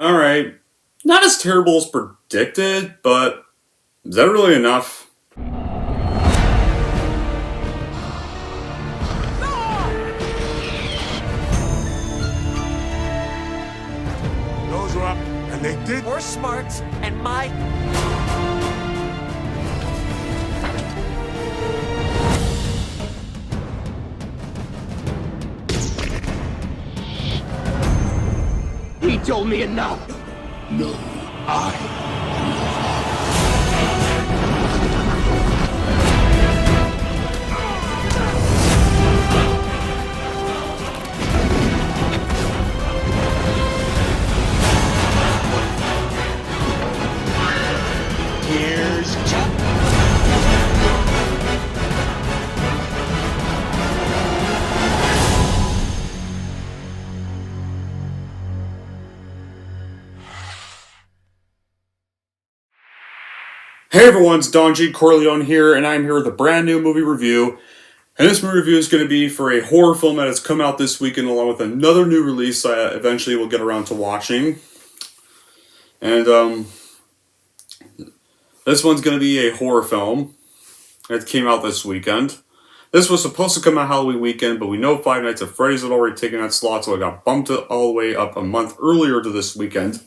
Alright. Not as terrible as predicted, but is that really enough? Those were up, and they did. We're smart, and my... He told me enough. No, I. Here's Chuck. Hey everyone, it's Don G. Corleone here, and I'm here with a brand new movie review. And this movie review is going to be for a horror film that has come out this weekend, along with another new release I eventually will get around to watching. And this one's going to be a horror film that came out this weekend. This was supposed to come out Halloween weekend, but we know Five Nights at Freddy's had already taken that slot, so it got bumped all the way up a month earlier to this weekend.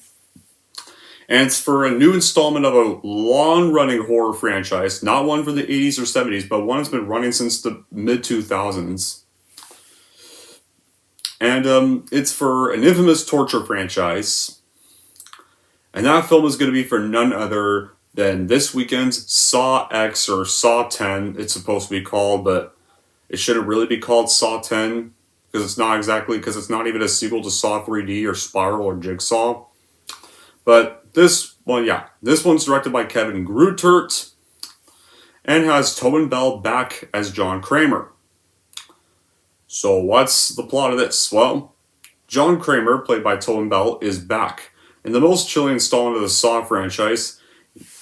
And it's for a new installment of a long-running horror franchise, not one from the 80s or 70s, but one that's been running since the mid-2000s. And it's for an infamous torture franchise. And that film is going to be for none other than this weekend's Saw X, or Saw 10, it's supposed to be called, but it shouldn't really be called Saw 10, because it's not even a sequel to Saw 3D or Spiral or Jigsaw. But this one's directed by Kevin Grutert and has Tobin Bell back as John Kramer. So what's the plot of this? Well, John Kramer, played by Tobin Bell, is back in the most chilling installment of the Saw franchise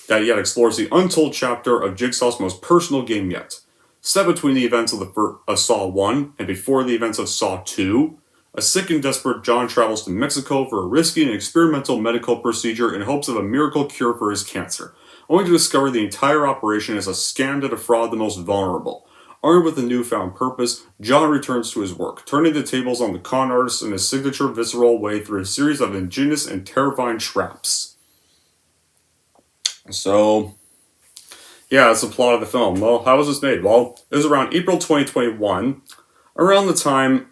that yet explores the untold chapter of Jigsaw's most personal game yet. Set between the events of Saw 1 and before the events of Saw 2, a sick and desperate John travels to Mexico for a risky and experimental medical procedure in hopes of a miracle cure for his cancer, only to discover the entire operation is a scam to defraud the most vulnerable. Armed with a newfound purpose, John returns to his work, turning the tables on the con artist in his signature visceral way through a series of ingenious and terrifying traps. So, yeah, that's the plot of the film. Well, how was this made? Well, it was around April 2021, around the time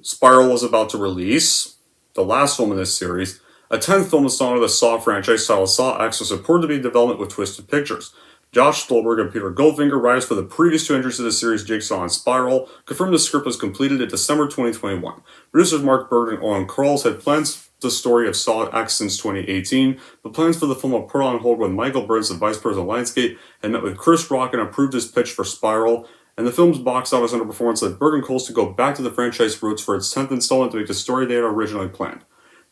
Spiral was about to release, the last film in this series. A 10th film installment of the Saw franchise titled Saw X was reported to be in development with Twisted Pictures. Josh Stolberg and Peter Goldfinger, writers for the previous two entries of the series, Jigsaw and Spiral, confirmed the script was completed in December 2021. Producers Mark Bird and Owen Kralls had plans the story of Saw X since 2018, but plans for the film were put on hold when Michael Burns, the vice president of Lionsgate, had met with Chris Rock and approved his pitch for Spiral. And the film's box office underperformance led Berg and Coles to go back to the franchise roots for its 10th installment to make the story they had originally planned.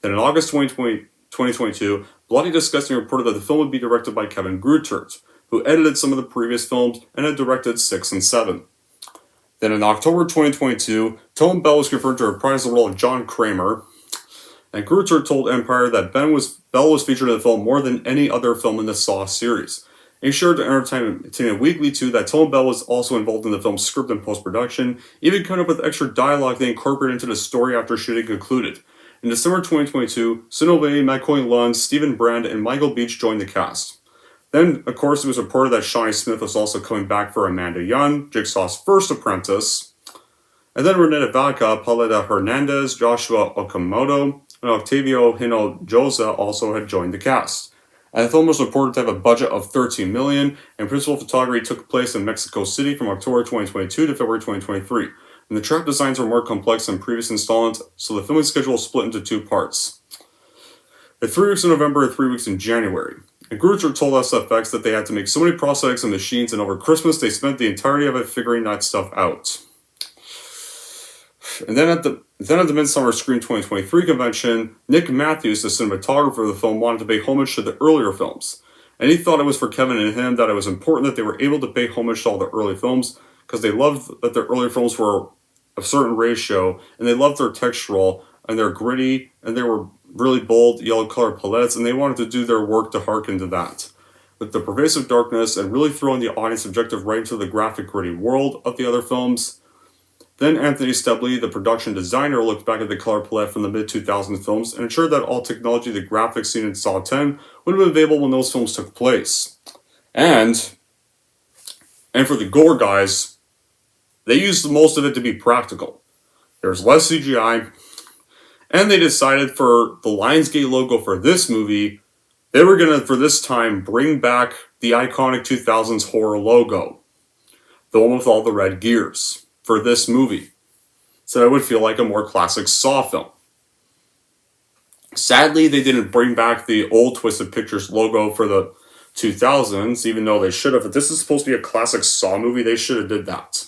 Then in August 2022, Bloody Disgusting reported that the film would be directed by Kevin Grutert, who edited some of the previous films and had directed 6 and 7. Then in October 2022, Tobin Bell was confirmed to reprise the role of John Kramer, and Grutert told Empire that Bell was featured in the film more than any other film in the Saw series. He shared to Entertainment Weekly, too, that Tobin Bell was also involved in the film's script and post-production, even coming up with extra dialogue they incorporated into the story after shooting concluded. In December 2022, Sinove, McCoy Lund, Stephen Brand, and Michael Beach joined the cast. Then, of course, it was reported that Shawnee Smith was also coming back for Amanda Young, Jigsaw's first apprentice. And then Renata Vaca, Pauleta Hernandez, Joshua Okamoto, and Octavio Hinojosa also had joined the cast. And the film was reported to have a budget of $13 million, and principal photography took place in Mexico City from October 2022 to February 2023. And the trap designs were more complex than previous installments, so the filming schedule was split into two parts. 3 weeks in November and 3 weeks in January. And Grutert told us FX that they had to make so many prosthetics and machines, and over Christmas they spent the entirety of it figuring that stuff out. And then at the Midsummer Scream 2023 convention, Nick Matthews, the cinematographer of the film, wanted to pay homage to the earlier films. And he thought it was for Kevin and him that it was important that they were able to pay homage to all the early films, because they loved that their earlier films were a certain ratio, and they loved their textural, and they're gritty, and they were really bold yellow color palettes, and they wanted to do their work to harken to that. With the pervasive darkness and really throwing the audience objective right into the graphic gritty world of the other films. Then Anthony Stebley, the production designer, looked back at the color palette from the mid-2000s films and ensured that all technology the graphics seen in Saw 10 would have been available when those films took place. And for the gore guys, they used most of it to be practical. There's less CGI, and they decided for the Lionsgate logo for this movie, they were going to, for this time, bring back the iconic 2000s horror logo. The one with all the red gears. For this movie. So it would feel like a more classic Saw film. Sadly, they didn't bring back the old Twisted Pictures logo for the 2000s, even though they should have. If this is supposed to be a classic Saw movie, they should have did that.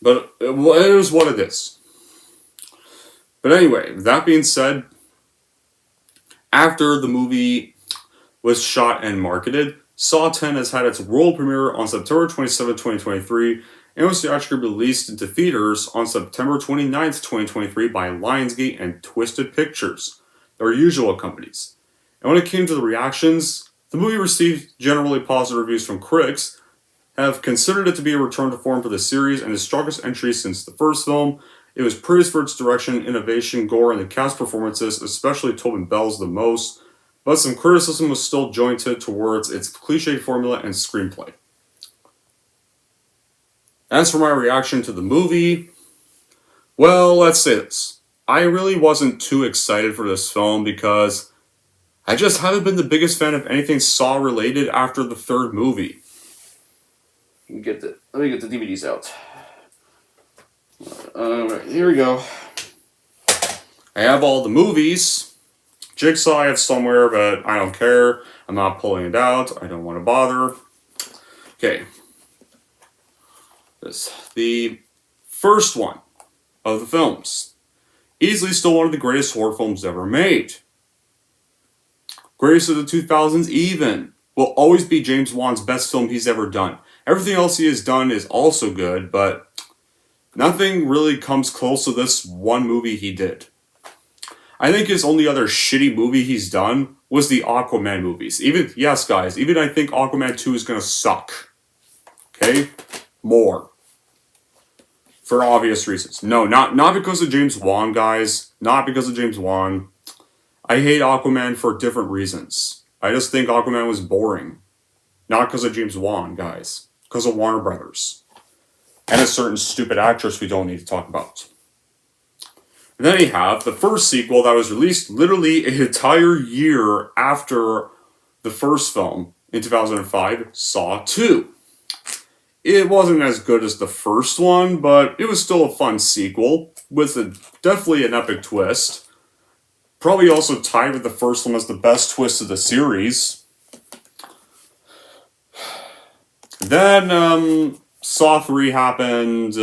But it is what it is. But anyway, that being said, after the movie was shot and marketed, Saw 10 has had its world premiere on September 27, 2023, and was theatrically released into theaters on September 29, 2023 by Lionsgate and Twisted Pictures, their usual companies. And when it came to the reactions, the movie received generally positive reviews from critics, have considered it to be a return to form for the series and its strongest entry since the first film. It was praised for its direction, innovation, gore, and the cast performances, especially Tobin Bell's the most, but some criticism was still jointed towards its cliche formula and screenplay. As for my reaction to the movie, well, let's say this. I really wasn't too excited for this film because I just haven't been the biggest fan of anything Saw related after the third movie. Let me get the DVDs out. Alright, here we go. I have all the movies. Jigsaw I have somewhere, but I don't care. I'm not pulling it out. I don't want to bother. Okay. The first one of the films. Easily still one of the greatest horror films ever made. Greatest of the 2000s even. Will always be James Wan's best film he's ever done. Everything else he has done is also good, but nothing really comes close to this one movie he did. I think his only other shitty movie he's done was the Aquaman movies. Yes, guys, even I think Aquaman 2 is gonna suck. Okay? More. For obvious reasons. No, not because of James Wan, guys. Not because of James Wan. I hate Aquaman for different reasons. I just think Aquaman was boring. Not because of James Wan, guys. Because of Warner Brothers. And a certain stupid actress we don't need to talk about. And then you have the first sequel that was released literally an entire year after the first film in 2005, Saw 2. It wasn't as good as the first one, but it was still a fun sequel with definitely an epic twist. Probably also tied with the first one as the best twist of the series. Then Saw 3 happened.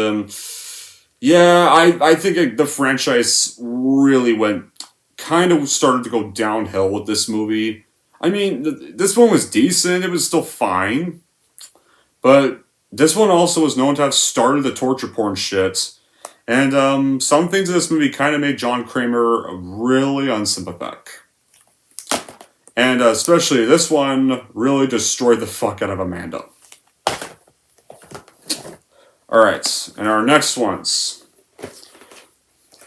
I think the franchise really started to go downhill with this movie. I mean, this one was decent. It was still fine. But this one also was known to have started the torture porn shit. And some things in this movie kind of made John Kramer really unsympathetic. And especially this one really destroyed the fuck out of Amanda. Alright, and our next ones.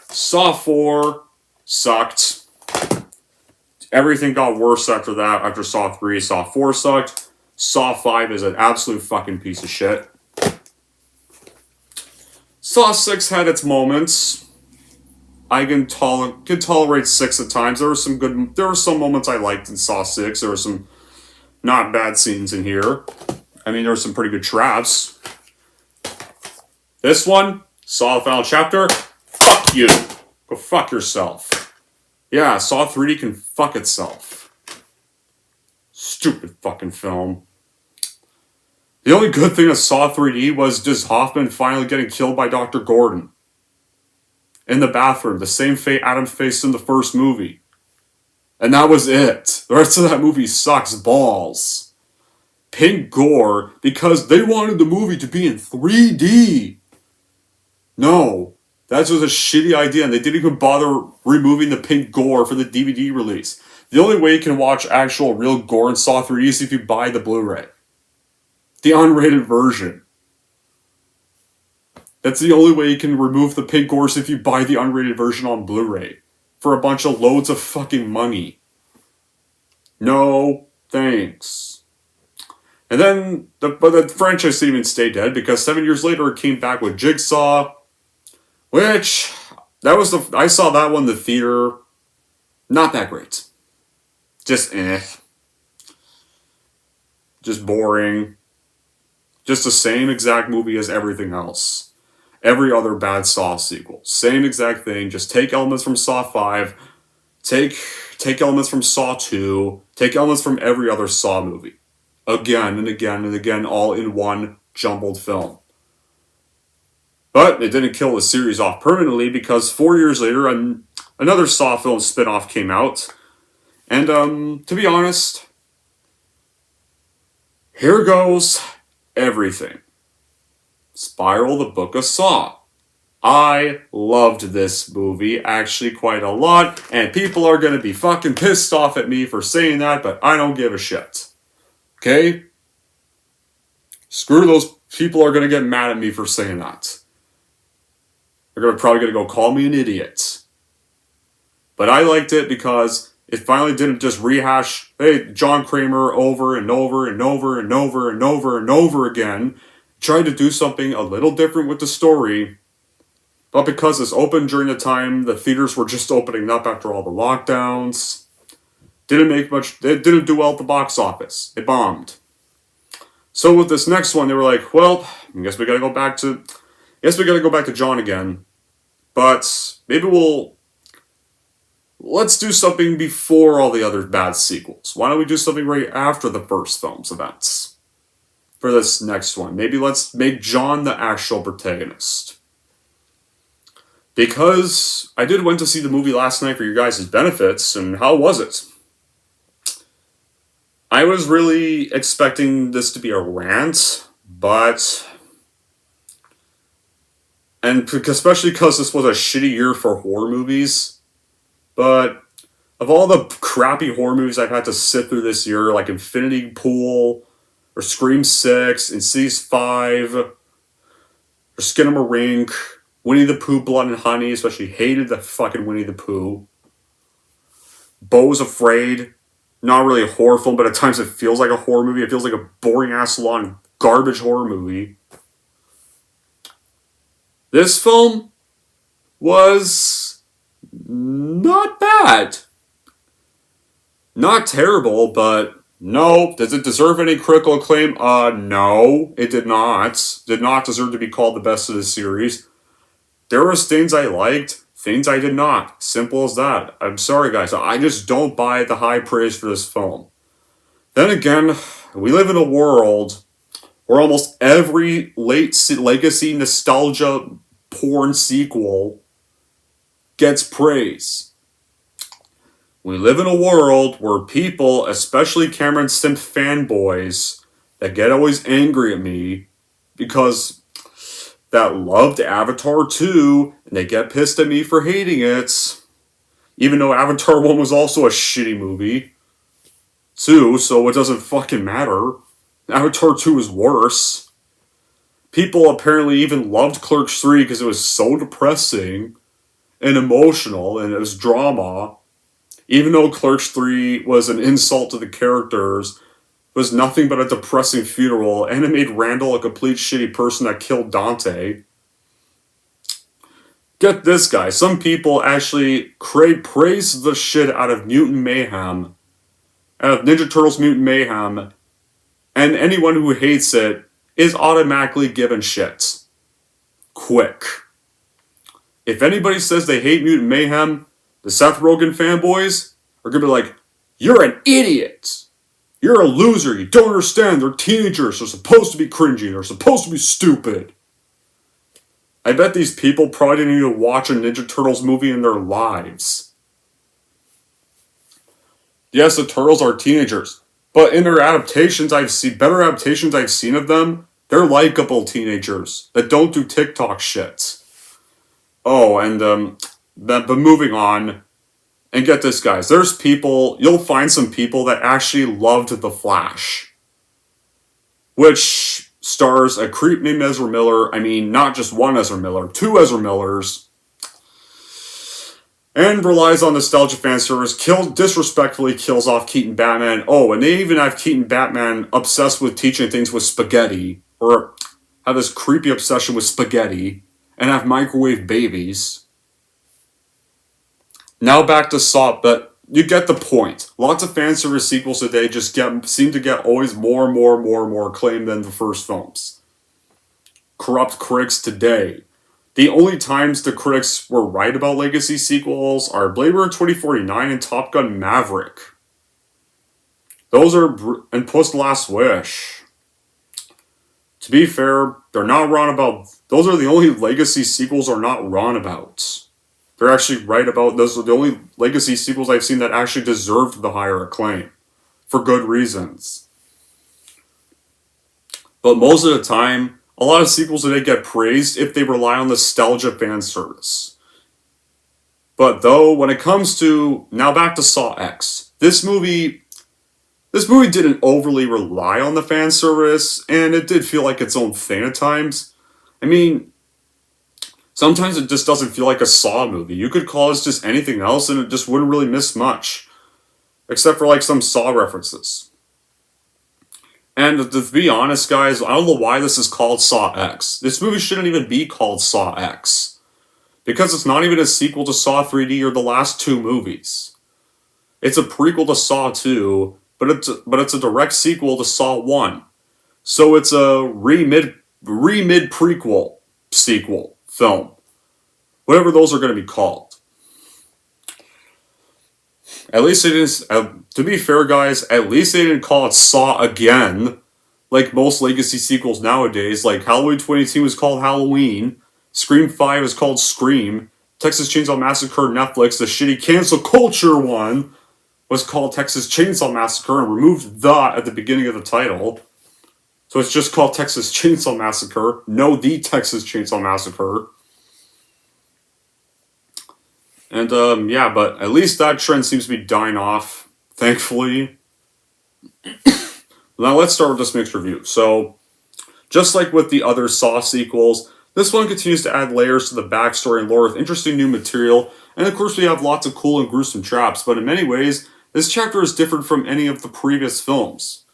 Saw 4 sucked. Everything got worse after that. After Saw 3, Saw 4 sucked. Saw 5 is an absolute fucking piece of shit. Saw 6 had its moments. I can tolerate 6 at times. There were some moments I liked in Saw 6. There were some not bad scenes in here. I mean, there were some pretty good traps. This one, Saw the Final Chapter, fuck you. Go fuck yourself. Yeah, Saw 3D can fuck itself. Stupid fucking film. The only good thing of Saw 3D was just Hoffman finally getting killed by Dr. Gordon. In the bathroom, the same fate Adam faced in the first movie. And that was it. The rest of that movie sucks balls. Pink gore because they wanted the movie to be in 3D. No. That was a shitty idea, and they didn't even bother removing the pink gore for the DVD release. The only way you can watch actual real gore in Saw 3 is if you buy the Blu-ray. The unrated version. That's the only way you can remove the pink gore is if you buy the unrated version on Blu-ray. For a bunch of loads of fucking money. No, thanks. And then, but the franchise didn't even stay dead, because 7 years later it came back with Jigsaw, which, I saw that one in the theater. Not that great. Just Just boring. Just the same exact movie as everything else. Every other bad Saw sequel. Same exact thing. Just take elements from Saw 5. Take elements from Saw 2. Take elements from every other Saw movie. Again and again and again, all in one jumbled film. But it didn't kill the series off permanently, because 4 years later, another Saw film spin-off came out. And, to be honest, here goes everything. Spiral, the Book of Saw. I loved this movie actually quite a lot, and people are going to be fucking pissed off at me for saying that, but I don't give a shit. Okay? Screw those people are going to get mad at me for saying that. They're probably going to go call me an idiot. But I liked it because it finally didn't just rehash, hey, John Kramer over and over and over and over and over and over again. Tried to do something a little different with the story. But because it's open during the time the theaters were just opening up after all the lockdowns, it didn't do well at the box office. It bombed. So with this next one, they were like, well, I guess we gotta go back to John again. But maybe let's do something before all the other bad sequels. Why don't we do something right after the first film's events? For this next one. Maybe let's make John the actual protagonist. Because I went to see the movie last night for your guys' benefits, and how was it? I was really expecting this to be a rant, especially because this was a shitty year for horror movies. But of all the crappy horror movies I've had to sit through this year, like Infinity Pool, or Scream 6, Insidious 5, or Skinamarink, Winnie the Pooh, Blood and Honey, especially hated the fucking Winnie the Pooh. Beau's Afraid, not really a horror film, but at times it feels like a horror movie. It feels like a boring-ass, long, garbage horror movie. This film was not bad. Not terrible, but no. Does it deserve any critical acclaim? No, it did not. Did not deserve to be called the best of the series. There were things I liked, things I did not. Simple as that. I'm sorry, guys. I just don't buy the high praise for this film. Then again, we live in a world where almost every late legacy nostalgia porn sequel gets praise. We live in a world where people, especially Cameron Simp fanboys, that get always angry at me because that loved Avatar 2, and they get pissed at me for hating it, even though Avatar 1 was also a shitty movie, too, so it doesn't fucking matter. Avatar 2 is worse. People apparently even loved Clerks 3 because it was so depressing and emotional, and it was drama. Even though Clerks 3 was an insult to the characters, it was nothing but a depressing funeral, and it made Randall a complete shitty person that killed Dante. Get this, guy. Some people actually praise the shit out of Mutant Mayhem, out of Ninja Turtles Mutant Mayhem, and anyone who hates it is automatically given shit. Quick. If anybody says they hate Mutant Mayhem, the Seth Rogen fanboys are gonna be like, you're an idiot! You're a loser, you don't understand, they're teenagers, they're supposed to be cringy, they're supposed to be stupid. I bet these people probably didn't even watch a Ninja Turtles movie in their lives. Yes, the Turtles are teenagers, but in their adaptations better adaptations I've seen of them, they're likable teenagers that don't do TikTok shit. Oh, and but moving on, and get this, guys. There's people, you'll find some people that actually loved The Flash, which stars a creep named Ezra Miller. I mean, not just one Ezra Miller, two Ezra Millers, and relies on nostalgia fan service, disrespectfully kills off Keaton Batman. Oh, and they even have Keaton Batman obsessed with teaching things with spaghetti, or have this creepy obsession with spaghetti, and have microwave babies. Now back to Saw, but you get the point. Lots of fan service sequels today just seem to get always more and more and more and more acclaim than the first films. Corrupt critics today. The only times the critics were right about legacy sequels are Blade Runner 2049 and Top Gun Maverick. Those are, and Post Last Wish. To be fair, they're not wrong about, those are the only legacy sequels are not wrong about. They're actually right about, those are the only legacy sequels I've seen that actually deserved the higher acclaim. For good reasons. But most of the time, a lot of sequels today get praised if they rely on nostalgia fan service. But though, when it comes to, now back to Saw X, this movie didn't overly rely on the fan service, and it did feel like its own thing at times. I mean, sometimes it just doesn't feel like a Saw movie. You could call it just anything else, and it just wouldn't really miss much. Except for like some Saw references. And to be honest, guys, I don't know why this is called Saw X. This movie shouldn't even be called Saw X. Because it's not even a sequel to Saw 3D or the last two movies. It's a prequel to Saw 2, but it's a direct sequel to Saw 1. So it's a re-mid prequel sequel film. Whatever those are going to be called. At least they didn't, to be fair, guys, at least they didn't call it Saw Again, like most legacy sequels nowadays. Like Halloween 2018 was called Halloween, Scream 5 is called Scream, Texas Chainsaw Massacre Netflix, the shitty cancel culture one, was called Texas Chainsaw Massacre and removed the at the beginning of the title. So it's just called Texas Chainsaw Massacre, no the Texas Chainsaw Massacre. And, yeah, but at least that trend seems to be dying off, thankfully. Now let's start with this mixed review. So, just like with the other Saw sequels, this one continues to add layers to the backstory and lore with interesting new material, and of course we have lots of cool and gruesome traps, but in many ways, this chapter is different from any of the previous films.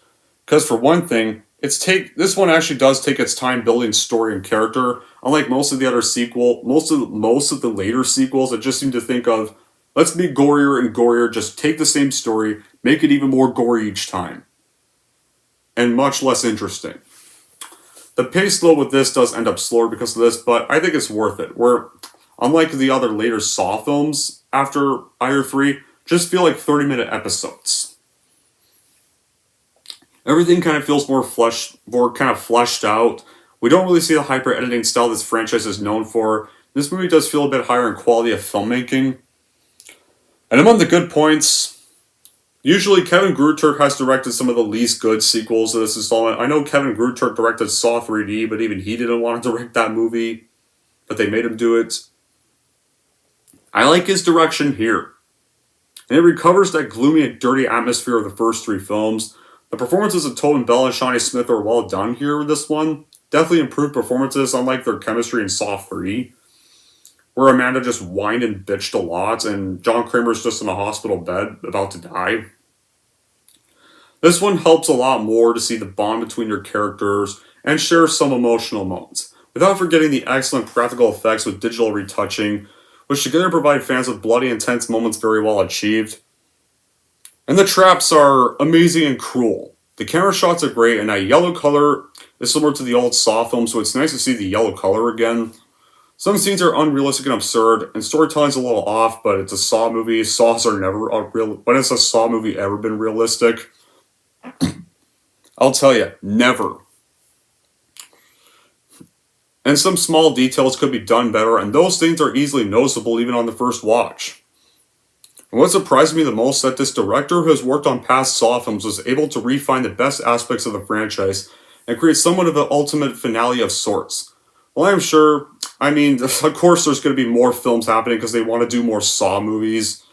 Because for one thing, this one actually does take its time building story and character. Unlike most of the other most of the later sequels that just seem to think of, let's be gorier and gorier, just take the same story, make it even more gory each time. And much less interesting. The pace though with this does end up slower because of this, but I think it's worth it. Where, unlike the other later Saw films after Iron 3, just feel like 30-minute episodes. Everything kind of feels more kind of fleshed out. We don't really see the hyper editing style this franchise is known for. This movie does feel a bit higher in quality of filmmaking. And among the good points, usually Kevin Grutert has directed some of the least good sequels to this installment. I know Kevin Grutert directed Saw 3D, but even he didn't want to direct that movie. But they made him do it. I like his direction here. And it recovers that gloomy and dirty atmosphere of the first three films. The performances of Tobin Bell and Shawnee Smith are well done here with this one. Definitely improved performances, unlike their chemistry in Saw 3, where Amanda just whined and bitched a lot, and John Kramer's just in a hospital bed, about to die. This one helps a lot more to see the bond between your characters, and share some emotional moments, without forgetting the excellent practical effects with digital retouching, which together provide fans with bloody, intense moments very well achieved. And the traps are amazing and cruel. The camera shots are great, and that yellow color is similar to the old Saw film, so it's nice to see the yellow color again. Some scenes are unrealistic and absurd, and storytelling's a little off, but it's a Saw movie. Saws are never real. When has a Saw movie ever been realistic? I'll tell you, never. And some small details could be done better, and those things are easily noticeable even on the first watch. And what surprised me the most is that this director who has worked on past Saw films was able to refine the best aspects of the franchise and create somewhat of an ultimate finale of sorts. While I'm sure I mean, of course there's going to be more films happening because they want to do more Saw movies.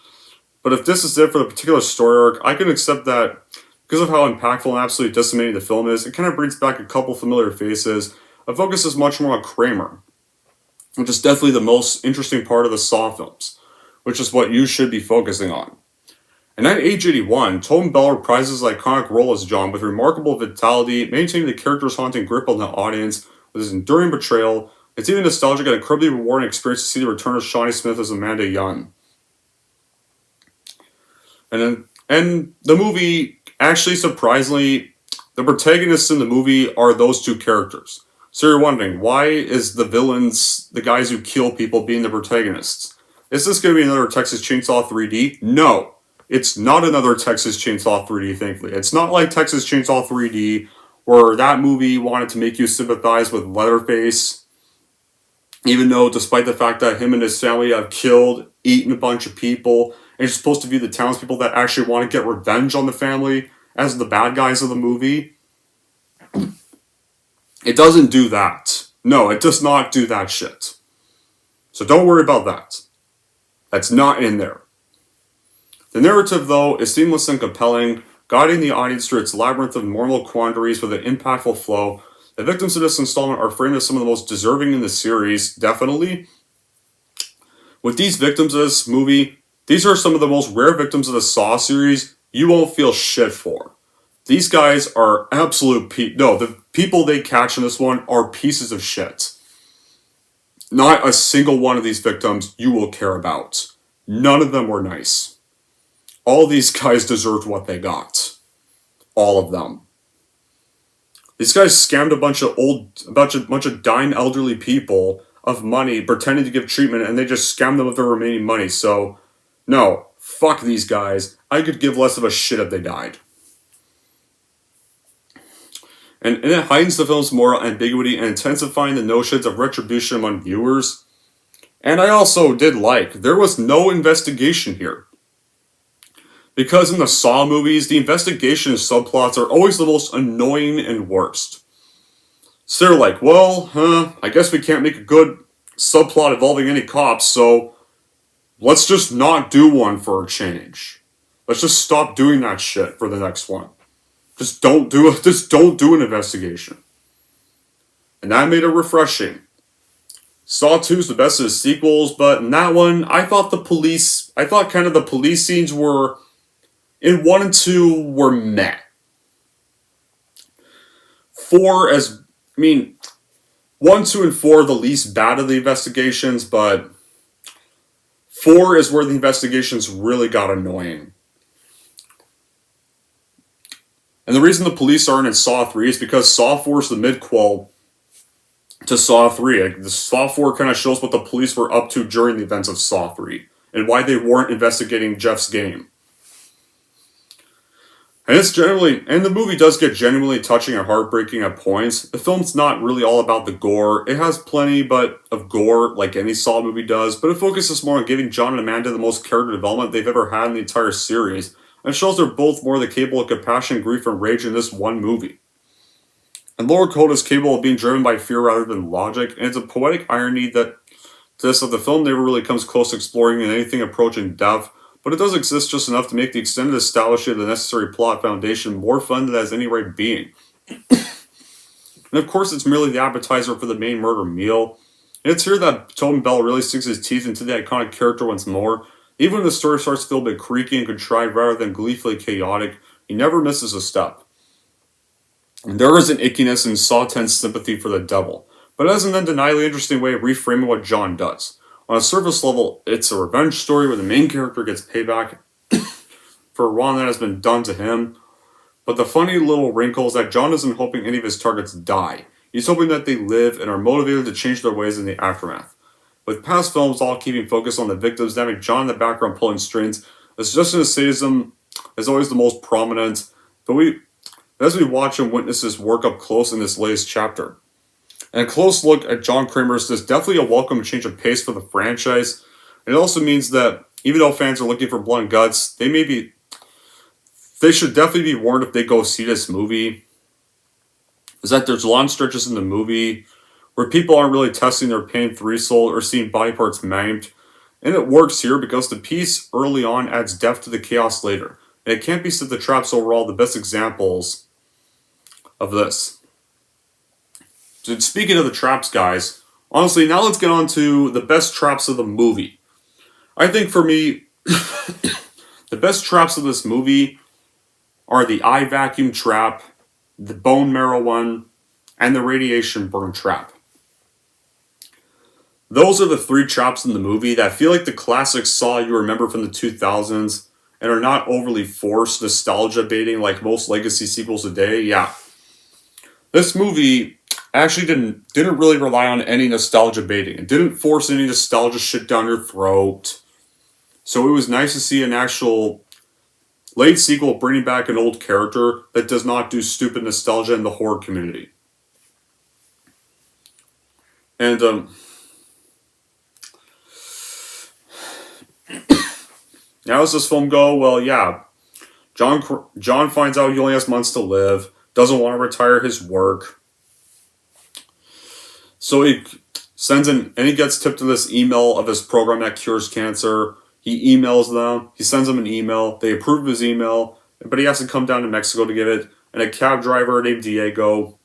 But if this is it for the particular story arc, I can accept that because of how impactful and absolutely decimating the film is. It kind of brings back a couple familiar faces. It focuses much more on Kramer, which is definitely the most interesting part of the Saw films, which is what you should be focusing on. And at age 81, Tobin Bell reprises his iconic role as John with remarkable vitality, maintaining the character's haunting grip on the audience with his enduring betrayal. It's even nostalgic and incredibly rewarding experience to see the return of Shawnee Smith as Amanda Young. And the movie, actually surprisingly, the protagonists in the movie are those two characters. So you're wondering, why is the villains, the guys who kill people, being the protagonists? Is this going to be another Texas Chainsaw 3D? No. It's not another Texas Chainsaw 3D, thankfully. It's not like Texas Chainsaw 3D, where that movie wanted to make you sympathize with Leatherface, even though despite the fact that him and his family have killed, eaten a bunch of people, and you're supposed to view the townspeople that actually want to get revenge on the family as the bad guys of the movie. It doesn't do that. No, it does not do that shit. So don't worry about that. That's not in there. The narrative, though, is seamless and compelling, guiding the audience through its labyrinth of moral quandaries with an impactful flow. The victims of this installment are framed as some of the most deserving in the series, definitely. With these victims of this movie, these are some of the most rare victims of the Saw series you won't feel shit for. These guys are absolute the people they catch in this one are pieces of shit. Not a single one of these victims you will care about. None of them were nice. All these guys deserved what they got. All of them. These guys scammed a bunch of dying elderly people of money, pretending to give treatment, and they just scammed them of their remaining money. So, no, fuck these guys. I could give less of a shit if they died. And it heightens the film's moral ambiguity and intensifying the notions of retribution among viewers. And I also did there was no investigation here. Because in the Saw movies, the investigation subplots are always the most annoying and worst. So they're like, I guess we can't make a good subplot involving any cops, so let's just not do one for a change. Let's just stop doing that shit for the next one. Just don't do an investigation. And that made it refreshing. Saw 2 is the best of the sequels, but in that one, I thought the police scenes were, in 1 and 2, were meh. 1, 2, and 4 are the least bad of the investigations, but 4 is where the investigations really got annoying. And the reason the police aren't in Saw 3 is because Saw 4 is the midquel to Saw 3. The Saw 4 kind of shows what the police were up to during the events of Saw 3, and why they weren't investigating Jeff's game. And the movie does get genuinely touching and heartbreaking at points. The film's not really all about the gore. It has plenty of gore, like any Saw movie does, but it focuses more on giving John and Amanda the most character development they've ever had in the entire series, and shows they're both more than capable of compassion, grief, and rage in this one movie. And Laura Cole is capable of being driven by fear rather than logic, and it's a poetic irony that the film never really comes close to exploring in anything approaching depth, but it does exist just enough to make the extended establishment of the necessary plot foundation more fun than it has any right being. And of course, it's merely the appetizer for the main murder meal. And it's here that Tobin Bell really sinks his teeth into the iconic character once more. Even when the story starts to feel a bit creaky and contrived rather than gleefully chaotic, he never misses a step. And there is an ickiness in Saw 10's sympathy for the devil, but it has an undeniably interesting way of reframing what John does. On a surface level, it's a revenge story where the main character gets payback for wrong that has been done to him. But the funny little wrinkle is that John isn't hoping any of his targets die. He's hoping that they live and are motivated to change their ways in the aftermath. With past films all keeping focus on the victims, having John in the background pulling strings, the suggestion of sadism is always the most prominent. But as we watch and witness this work up close in this latest chapter. And a close look at John Kramer's is definitely a welcome change of pace for the franchise. And it also means that even though fans are looking for blood and guts, they should definitely be warned if they go see this movie. Is that there's long stretches in the movie where people aren't really testing their pain through soul or seeing body parts maimed. And it works here because the piece early on adds depth to the chaos later. And it can't be said the traps overall the best examples of this. So speaking of the traps, guys, honestly, now let's get on to the best traps of the movie. I think for me, the best traps of this movie are the eye vacuum trap, the bone marrow one, and the radiation burn trap. Those are the three traps in the movie that feel like the classic Saw you remember from the 2000s and are not overly forced nostalgia baiting like most legacy sequels today. Yeah. This movie actually didn't really rely on any nostalgia baiting. It didn't force any nostalgia shit down your throat. So it was nice to see an actual late sequel bringing back an old character that does not do stupid nostalgia in the horror community. And, how does this film go? Well, yeah. John finds out he only has months to live, doesn't want to retire his work. So he gets tipped to this email of his program that cures cancer. He emails them. He sends them an email. They approve his email, but he has to come down to Mexico to give it. And a cab driver named Diego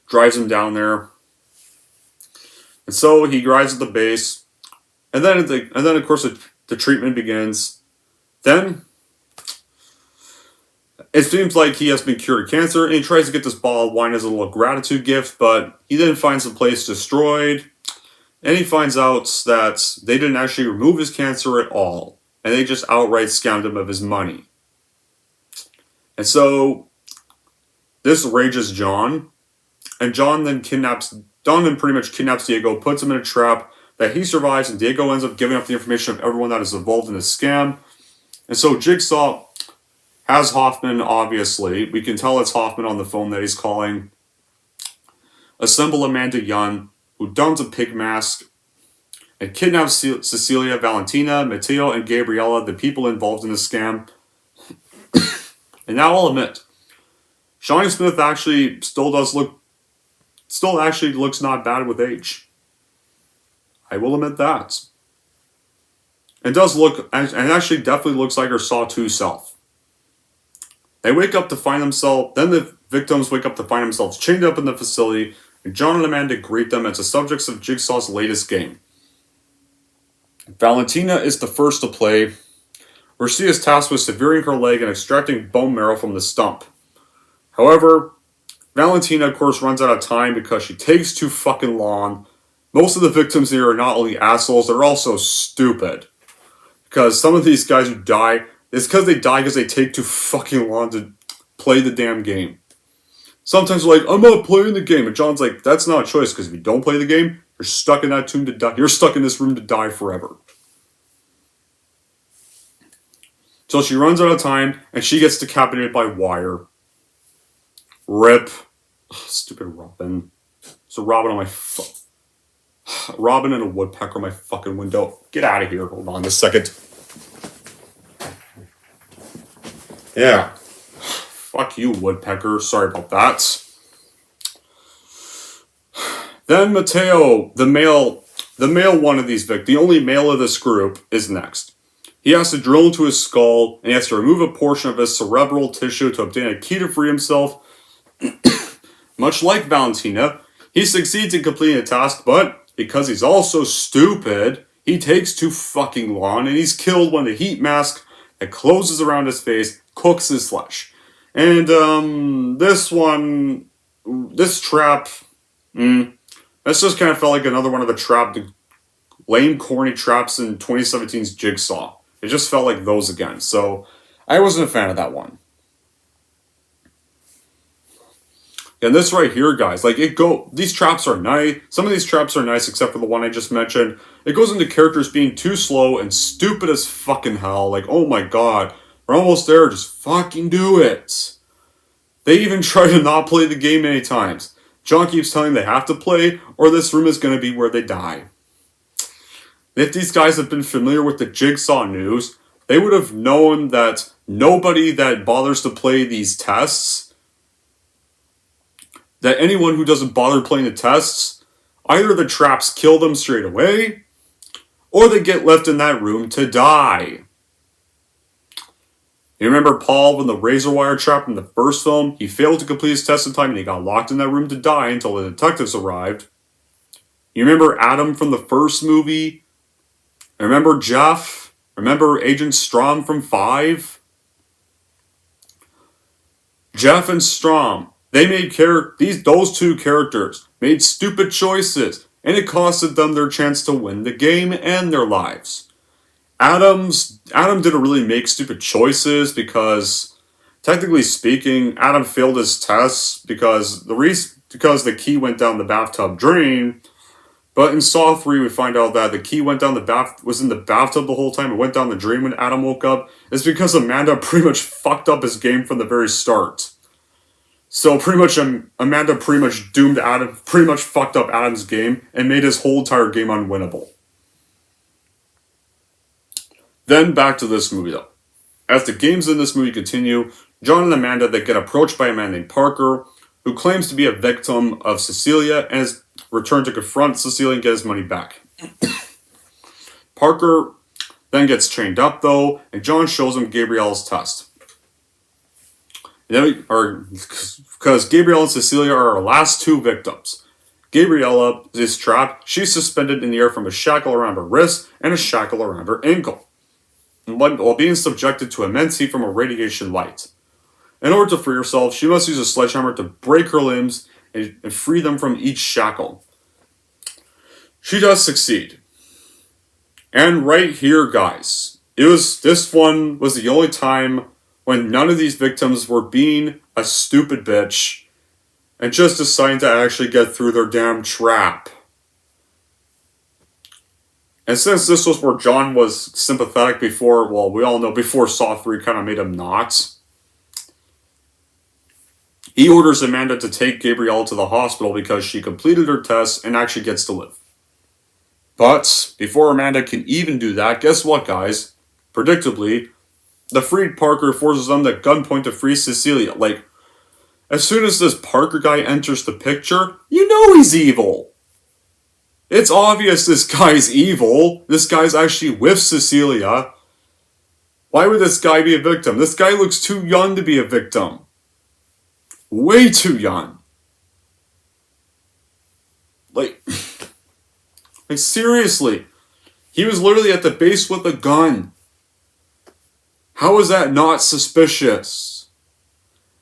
drives him down there. And so he arrives at the base. And then of course, the treatment begins. Then, it seems like he has been cured of cancer, and he tries to get this bottle of wine as a little gratitude gift, but he then finds the place destroyed, and he finds out that they didn't actually remove his cancer at all, and they just outright scammed him of his money. And so, this rages John, and John then pretty much kidnaps Diego, puts him in a trap that he survives, and Diego ends up giving up the information of everyone that is involved in this scam. And so Jigsaw has Hoffman, obviously. We can tell it's Hoffman on the phone that he's calling. Assemble Amanda Young, who dons a pig mask, and kidnaps Cecilia, Valentina, Mateo, and Gabriella, the people involved in the scam. And now I'll admit, Shawnee Smith actually still looks not bad with age. I will admit that. It does look, and actually definitely looks like her Saw 2 self. They wake up to find themselves, then the victims wake up to find themselves chained up in the facility, and John and Amanda greet them as the subjects of Jigsaw's latest game. Valentina is the first to play, where she is tasked with severing her leg and extracting bone marrow from the stump. However, Valentina, of course, runs out of time because she takes too fucking long. Most of the victims here are not only assholes, they're also stupid. Because some of these guys who die, it's because they die because they take too fucking long to play the damn game. Sometimes they're like, I'm not playing the game. And John's like, that's not a choice, because if you don't play the game, you're stuck in that tomb to die. You're stuck in this room to die forever. So she runs out of time, and she gets decapitated by wire. Rip. Ugh, stupid Robin. So Robin on my Robin and a woodpecker on my fucking window. Get out of here. Hold on a second. Yeah. Fuck you, woodpecker. Sorry about that. Then Mateo, the male one of these victims, the only male of this group, is next. He has to drill into his skull, and he has to remove a portion of his cerebral tissue to obtain a key to free himself. Much like Valentina, he succeeds in completing the task, but because he's also stupid, he takes too fucking long, and he's killed when the heat mask that closes around his face cooks his flesh. And, this trap, this just kind of felt like another one of the lame, corny traps in 2017's Jigsaw. It just felt like those again, so I wasn't a fan of that one. And this right here, guys, these traps are nice. Some of these traps are nice, except for the one I just mentioned. It goes into characters being too slow and stupid as fucking hell. Like, oh my god, we're almost there, just fucking do it. They even try to not play the game many times. John keeps telling them they have to play, or this room is going to be where they die. If these guys have been familiar with the Jigsaw news, they would have known that nobody that bothers to play these tests, that anyone who doesn't bother playing the tests, either the traps kill them straight away, or they get left in that room to die. You remember Paul from the razor wire trap in the first film? He failed to complete his test in time and he got locked in that room to die until the detectives arrived. You remember Adam from the first movie? Remember Jeff? Remember Agent Strom from 5? Jeff and Strom, they made those two characters made stupid choices, and it costed them their chance to win the game and their lives. Adam didn't really make stupid choices because, technically speaking, Adam failed his tests because the key went down the bathtub drain. But in Saw 3, we find out that the key was in the bathtub the whole time. It went down the drain when Adam woke up. It's because Amanda pretty much fucked up his game from the very start. So pretty much Amanda pretty much doomed Adam, pretty much fucked up Adam's game and made his whole entire game unwinnable. Then back to this movie though. As the games in this movie continue, John and Amanda, they get approached by a man named Parker, who claims to be a victim of Cecilia and is returned to confront Cecilia and get his money back. Parker then gets chained up though, and John shows him Gabrielle's test. Because Gabrielle and Cecilia are our last two victims. Gabriella is trapped. She's suspended in the air from a shackle around her wrist and a shackle around her ankle, while being subjected to immense heat from a radiation light. In order to free herself, she must use a sledgehammer to break her limbs and free them from each shackle. She does succeed. And right here, guys, this one was the only time when none of these victims were being a stupid bitch and just deciding to actually get through their damn trap. And since this was where John was sympathetic before, well, we all know before Saw 3 kind of made him not, he orders Amanda to take Gabrielle to the hospital because she completed her test and actually gets to live. But before Amanda can even do that, guess what, guys? Predictably, the freed Parker forces them to gunpoint to free Cecilia. Like, as soon as this Parker guy enters the picture, you know he's evil. It's obvious this guy's evil. This guy's actually with Cecilia. Why would this guy be a victim? This guy looks too young to be a victim. Way too young. Like seriously. He was literally at the base with a gun. How is that not suspicious?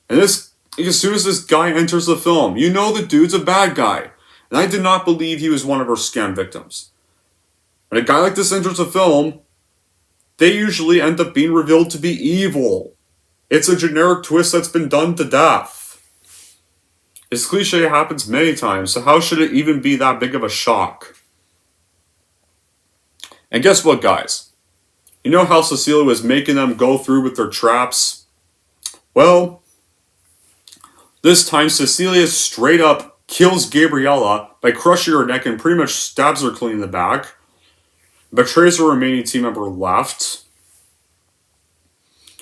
And as soon as this guy enters the film, you know the dude's a bad guy. And I did not believe he was one of our scam victims. When a guy like this enters the film, they usually end up being revealed to be evil. It's a generic twist that's been done to death. This cliche happens many times, so how should it even be that big of a shock? And guess what, guys? You know how Cecilia was making them go through with their traps? Well, this time Cecilia straight up kills Gabriella by crushing her neck and pretty much stabs her clean in the back. Betrays her remaining team member left.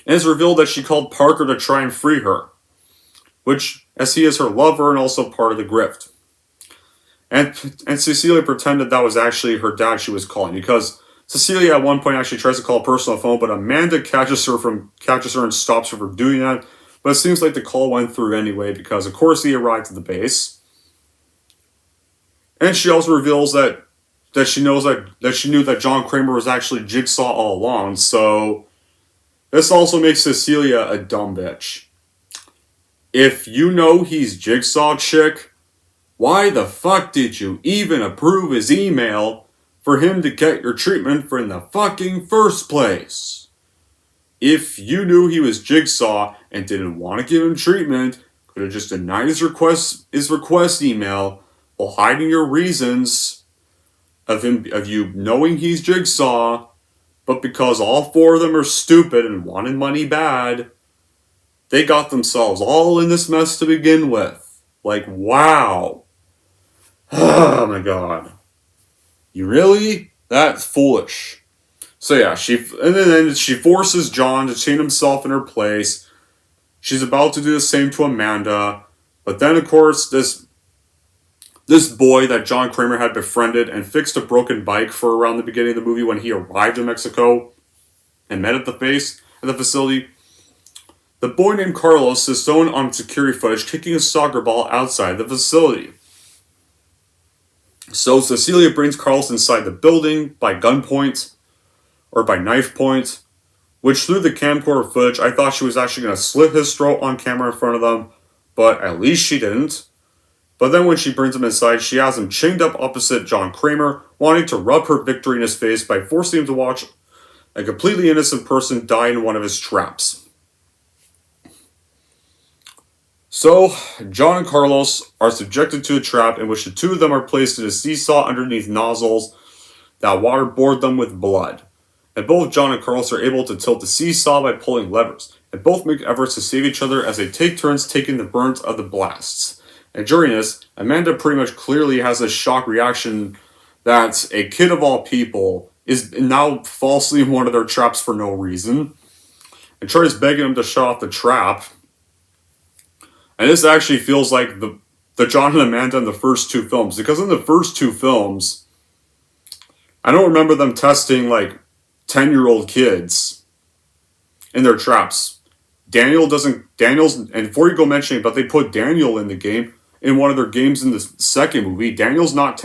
And it's revealed that she called Parker to try and free her, which, as he is her lover and also part of the grift. And Cecilia pretended that was actually her dad she was calling, because Cecilia at one point actually tries to call a personal phone, but Amanda catches her and stops her from doing that. But it seems like the call went through anyway, because of course he arrived at the base. And she also reveals that she knew that John Kramer was actually Jigsaw all along. So this also makes Cecilia a dumb bitch. If you know he's Jigsaw chick, why the fuck did you even approve his email for him to get your treatment for in the fucking first place? If you knew he was Jigsaw and didn't want to give him treatment, could have just denied his request email while hiding your reasons of you knowing he's Jigsaw, but because all four of them are stupid and wanted money bad, they got themselves all in this mess to begin with. Like, wow. Oh my god. You really? That's foolish. So yeah, then she forces John to chain himself in her place. She's about to do the same to Amanda. But then, of course, this boy that John Kramer had befriended and fixed a broken bike for around the beginning of the movie when he arrived in Mexico and met at the facility. The boy named Carlos is shown on security footage kicking a soccer ball outside the facility. So Cecilia brings Carlos inside the building by gunpoint, or by knife point, which through the camcorder footage, I thought she was actually going to slit his throat on camera in front of them, but at least she didn't. But then when she brings him inside, she has him chained up opposite John Kramer, wanting to rub her victory in his face by forcing him to watch a completely innocent person die in one of his traps. So, John and Carlos are subjected to a trap in which the two of them are placed in a seesaw underneath nozzles that waterboard them with blood. And both John and Carlos are able to tilt the seesaw by pulling levers, and both make efforts to save each other as they take turns taking the brunt of the blasts. And during this, Amanda pretty much clearly has a shock reaction that a kid of all people is now falsely in one of their traps for no reason, and tries begging him to shut off the trap. And this actually feels like the John and Amanda in the first two films, because in the first two films, I don't remember them testing like 10-year-old kids in their traps. Daniel's, and before you go mentioning, but they put Daniel in the game, in one of their games in the second movie. Daniel wasn't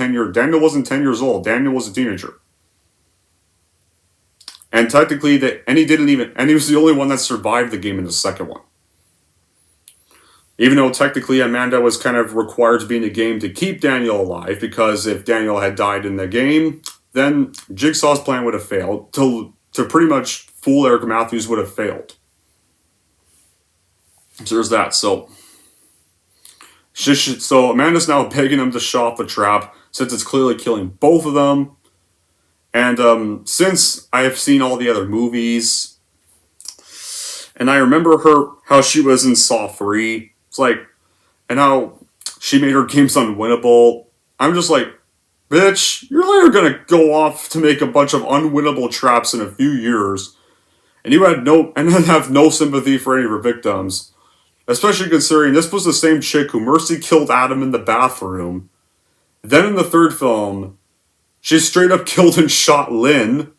10 years old. Daniel was a teenager. And technically, he was the only one that survived the game in the second one. Even though technically Amanda was kind of required to be in the game to keep Daniel alive, because if Daniel had died in the game, then Jigsaw's plan would have failed. To pretty much fool Eric Matthews would have failed. So there's that. So Amanda's now begging him to shut off the trap, since it's clearly killing both of them. And since I have seen all the other movies, and I remember how she was in Saw 3, and how she made her games unwinnable, I'm just like, bitch, you're later gonna go off to make a bunch of unwinnable traps in a few years, and then have no sympathy for any of her victims. Especially considering this was the same chick who mercy killed Adam in the bathroom. Then in the third film, she straight up killed and shot Lynn,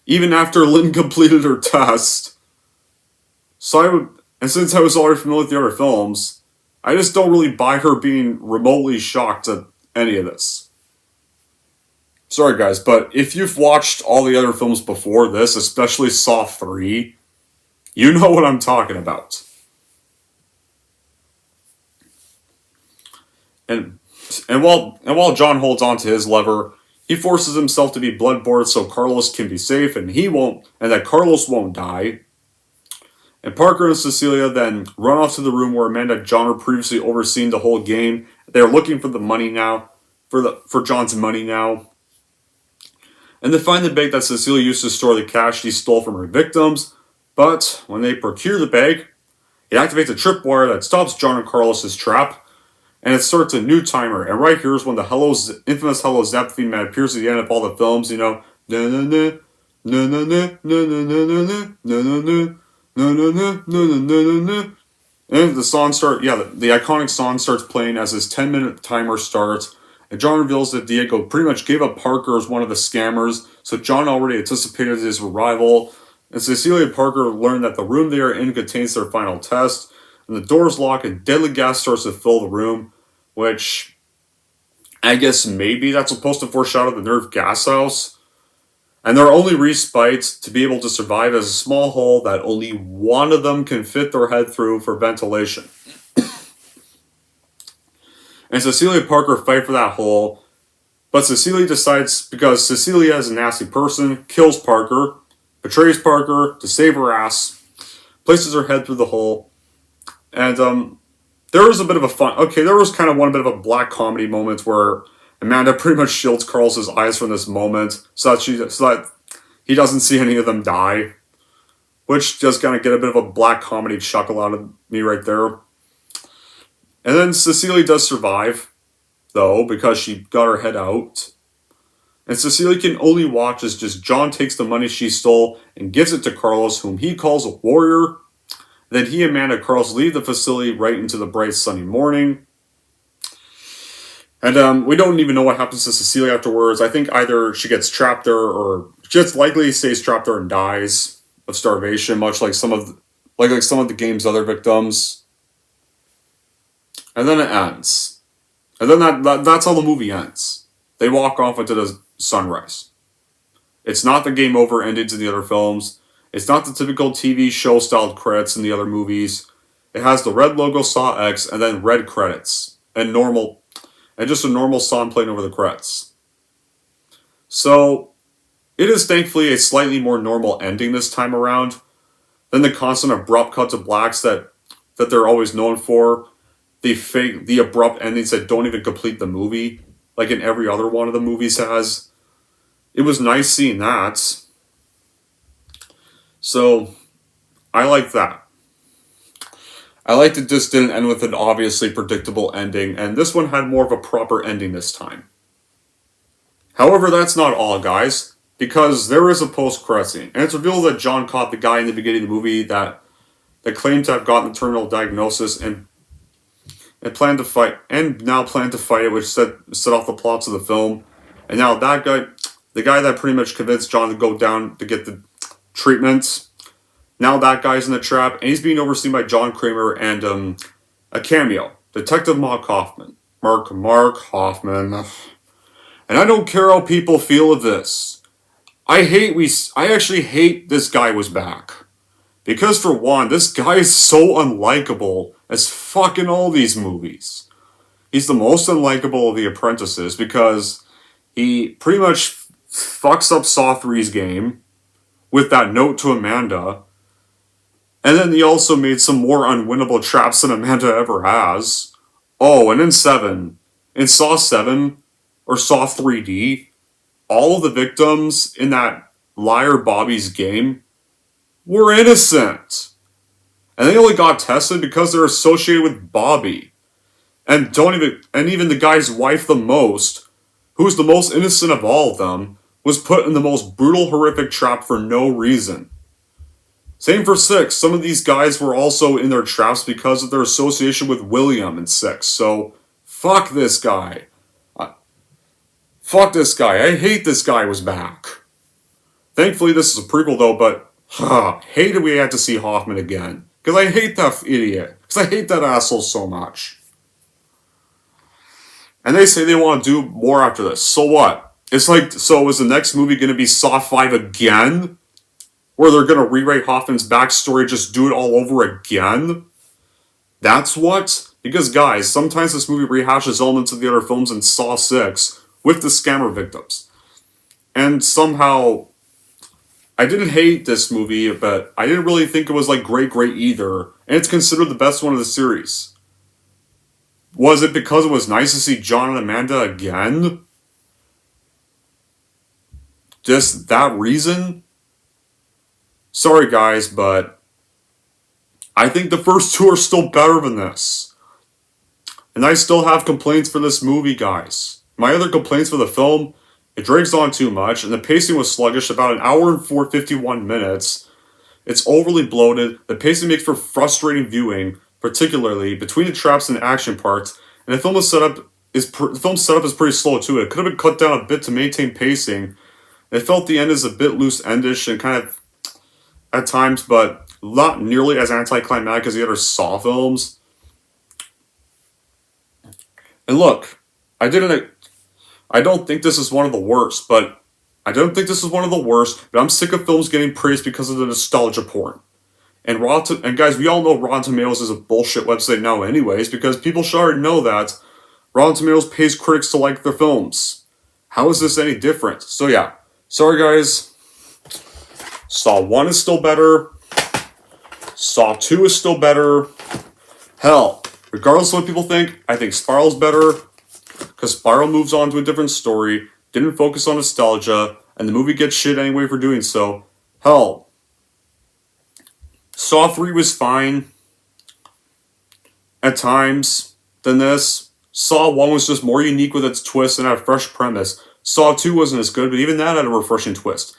even after Lynn completed her test. And since I was already familiar with the other films, I just don't really buy her being remotely shocked at any of this. Sorry guys, but if you've watched all the other films before this, especially Saw 3, you know what I'm talking about. And while John holds on to his lever, he forces himself to be bloodboarded so Carlos can be safe and that Carlos won't die. And Parker and Cecilia then run off to the room where Amanda and John are previously overseeing the whole game. They're looking for the money now, for John's money now. And they find the bag that Cecilia used to store the cash she stole from her victims. But when they procure the bag, it activates a tripwire that stops John and Carlos' trap. And it starts a new timer. And right here is when the infamous Hello Zap theme that appears at the end of all the films, you know. Na na na na na na na na na na na na. No, no, no, no, no, no, no, no. And the iconic song starts playing as his 10-minute timer starts. And John reveals that Diego pretty much gave up Parker as one of the scammers, so John already anticipated his arrival. And Cecilia and Parker learn that the room they are in contains their final test, and the doors lock and deadly gas starts to fill the room, which I guess maybe that's supposed to foreshadow the nerve gas house. And their only respite to be able to survive is a small hole that only one of them can fit their head through for ventilation. And Cecilia and Parker fight for that hole, but Cecilia decides, because Cecilia is a nasty person, kills Parker, betrays Parker to save her ass, places her head through the hole, and there was a bit of a there was kind of one bit of a black comedy moment where Amanda pretty much shields Carlos' eyes from this moment so that he doesn't see any of them die, which just kind of get a bit of a black comedy chuckle out of me right there. And then Cecilia does survive, though, because she got her head out. And Cecilia can only watch as just John takes the money she stole and gives it to Carlos, whom he calls a warrior. Then he and Amanda Carlos leave the facility right into the bright sunny morning. And we don't even know what happens to Cecilia afterwards. I think either she gets trapped there or just likely stays trapped there and dies of starvation, much like some of the game's other victims. And then it ends. And then that's how the movie ends. They walk off into the sunrise. It's not the game over endings in the other films. It's not the typical TV show styled credits in the other movies. It has the red logo Saw X and then red credits. And just a normal song playing over the credits. So, it is thankfully a slightly more normal ending this time around than the constant abrupt cut to blacks that they're always known for. The abrupt endings that don't even complete the movie, like in every other one of the movies has. It was nice seeing that. So, I like that. I liked it just didn't end with an obviously predictable ending, and this one had more of a proper ending this time. However, that's not all, guys, because there is a post-credit scene, and it's revealed that John caught the guy in the beginning of the movie that claimed to have gotten the terminal diagnosis and now plan to fight it, which set off the plots of the film. And now that guy, the guy that pretty much convinced John to go down to get the treatment, now that guy's in the trap, and he's being overseen by John Kramer and a cameo, Detective Mark Hoffman. Mark Hoffman. And I don't care how people feel of this. I actually hate this guy was back. Because for one, this guy is so unlikable as fucking all these movies. He's the most unlikable of the apprentices because he pretty much fucks up Saw 3's game with that note to Amanda. And then he also made some more unwinnable traps than Amanda ever has. Oh, and in Saw 7, or Saw 3D, all of the victims in that liar Bobby's game were innocent. And they only got tested because they're associated with Bobby. And even the guy's wife the most, who's the most innocent of all of them, was put in the most brutal, horrific trap for no reason. Same for 6. Some of these guys were also in their traps because of their association with William in 6. So, fuck this guy. Fuck this guy. I hate this guy was back. Thankfully, this is a prequel though, but hated we had to see Hoffman again. Because I hate that idiot. Because I hate that asshole so much. And they say they want to do more after this. So what? It's like, so is the next movie going to be Saw 5 again? Where they're going to rewrite Hoffman's backstory, just do it all over again? That's what? Because guys, sometimes this movie rehashes elements of the other films in Saw 6 with the scammer victims. And somehow, I didn't hate this movie, but I didn't really think it was like great either. And it's considered the best one of the series. Was it because it was nice to see John and Amanda again? Just that reason? Sorry guys, but I think the first 2 are still better than this. And I still have complaints for this movie, guys. My other complaints for the film, it drags on too much, and the pacing was sluggish, about an hour and 51 minutes. It's overly bloated, the pacing makes for frustrating viewing, particularly between the traps and the action parts, and the film's setup is pretty slow too. It could have been cut down a bit to maintain pacing. It felt the end is a bit loose-endish and kind of at times, but not nearly as anticlimactic as the other Saw films. And look, I don't think this is one of the worst, but I'm sick of films getting praised because of the nostalgia porn. And guys, we all know Rotten Tomatoes is a bullshit website now anyways, because people should already know that Rotten Tomatoes pays critics to like their films. How is this any different? So yeah, sorry guys. Saw 1 is still better. Saw 2 is still better. Hell, regardless of what people think, I think Spiral's better. Because Spiral moves on to a different story, didn't focus on nostalgia, and the movie gets shit anyway for doing so. Hell, Saw 3 was fine at times than this. Saw 1 was just more unique with its twist and had a fresh premise. Saw 2 wasn't as good, but even that had a refreshing twist.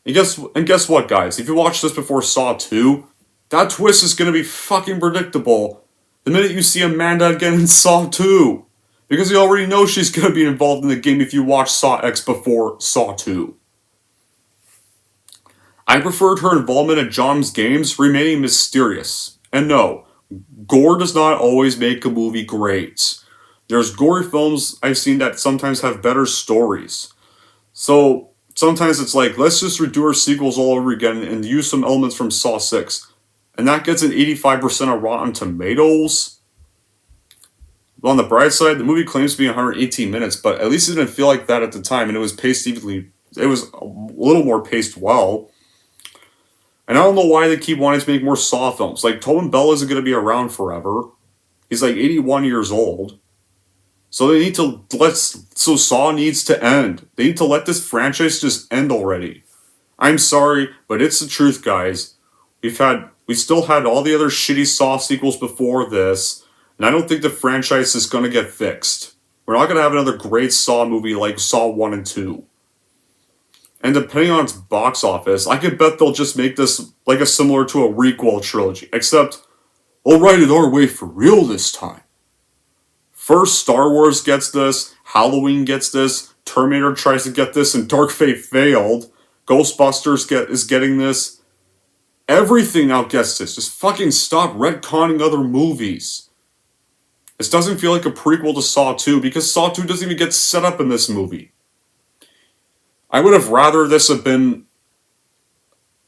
And guess what, guys? If you watched this before Saw 2, That twist is going to be fucking predictable the minute you see Amanda again in Saw 2. Because you already know she's going to be involved in the game if you watch Saw X before Saw 2. I preferred her involvement in John's games remaining mysterious. And no, gore does not always make a movie great. There's gory films I've seen that sometimes have better stories. So sometimes it's like, let's just redo our sequels all over again and use some elements from Saw 6. And that gets an 85% of Rotten Tomatoes. But on the bright side, the movie claims to be 118 minutes, but at least it didn't feel like that at the time, and it was paced evenly. It was a little more paced well. And I don't know why they keep wanting to make more Saw films. Like, Tobin Bell isn't going to be around forever. He's like 81 years old. So they need to so Saw needs to end. They need to let this franchise just end already. I'm sorry, but it's the truth, guys. We still had all the other shitty Saw sequels before this, and I don't think the franchise is going to get fixed. We're not going to have another great Saw movie like Saw 1 and 2. And depending on its box office, I could bet they'll just make this like a similar to a prequel trilogy, except we'll write it our way for real this time. First, Star Wars gets this, Halloween gets this, Terminator tries to get this, and Dark Fate failed. Ghostbusters is getting this. Everything now gets this. Just fucking stop retconning other movies. This doesn't feel like a prequel to Saw 2 because Saw 2 doesn't even get set up in this movie. I would have rather this have been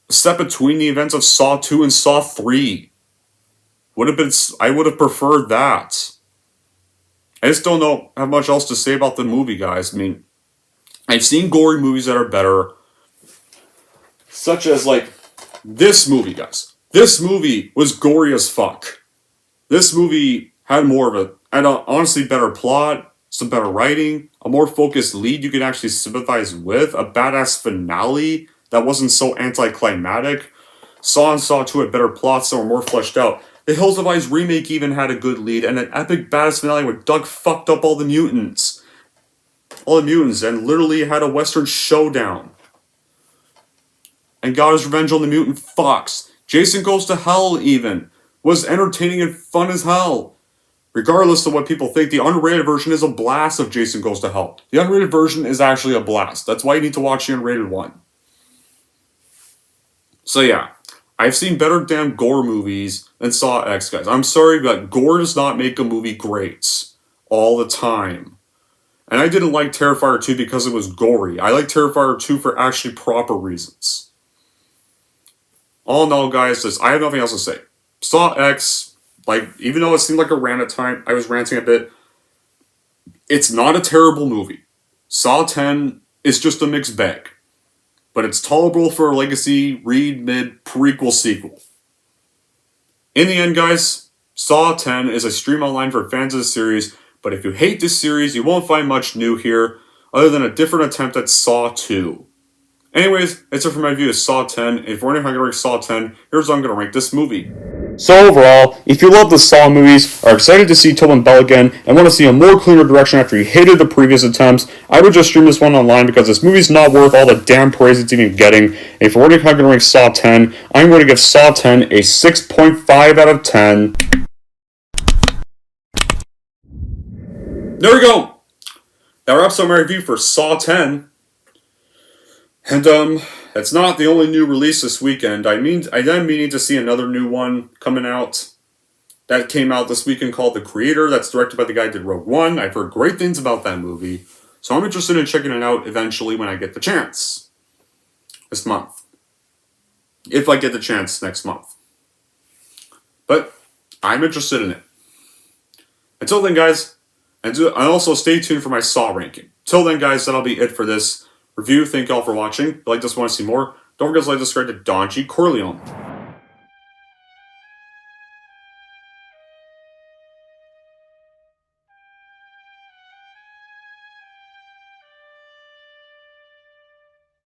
a step between the events of Saw 2 and Saw 3. I would have preferred that. I just don't have much else to say about the movie, guys. I mean, I've seen gory movies that are better. Such as, like, this movie, guys. This movie was gory as fuck. This movie had more of an honestly better plot, some better writing, a more focused lead you could actually sympathize with, a badass finale that wasn't so anticlimactic. Saw and Saw 2 had better plots that were more fleshed out. The Hills of Ice remake even had a good lead and an epic badass finale where Doug fucked up all the mutants. And literally had a Western showdown. And got his revenge on the mutant Fox. Jason Goes to Hell even was entertaining and fun as hell. Regardless of what people think, the unrated version is a blast of Jason Goes to Hell. The unrated version is actually a blast. That's why you need to watch the unrated one. So yeah, I've seen better damn gore movies than Saw X, guys. I'm sorry, but gore does not make a movie great all the time. And I didn't like Terrifier 2 because it was gory. I like Terrifier 2 for actually proper reasons. All in all, guys, I have nothing else to say. Saw X, like, even though it seemed like a rant at time, I was ranting a bit. It's not a terrible movie. Saw 10 is just a mixed bag. But it's tolerable for a legacy, read, mid, prequel sequel. In the end, guys, Saw 10 is a stream online for fans of the series, but if you hate this series, you won't find much new here, other than a different attempt at Saw 2. Anyways, that's it for my review of Saw 10. If you're wondering how I'm going to rank Saw 10, here's how I'm going to rank this movie. So overall, if you love the Saw movies, are excited to see Tobin Bell again, and want to see a more cleaner direction after you hated the previous attempts, I would just stream this one online because this movie's not worth all the damn praise it's even getting. And if you're wondering how I'm going to rank Saw 10, I'm going to give Saw 10 a 6.5 out of 10. There we go! That wraps up my review for Saw 10. And, it's not the only new release this weekend. I am meaning to see another new one coming out. That came out this weekend called The Creator. That's directed by the guy who did Rogue One. I've heard great things about that movie. So I'm interested in checking it out eventually when I get the chance. This month. If I get the chance next month. But I'm interested in it. Until then, guys, and also stay tuned for my Saw ranking. Till then, guys, that'll be it for this review. Thank y'all for watching. If you like this, want to see more, don't forget to like, subscribe to Don G. Corleone.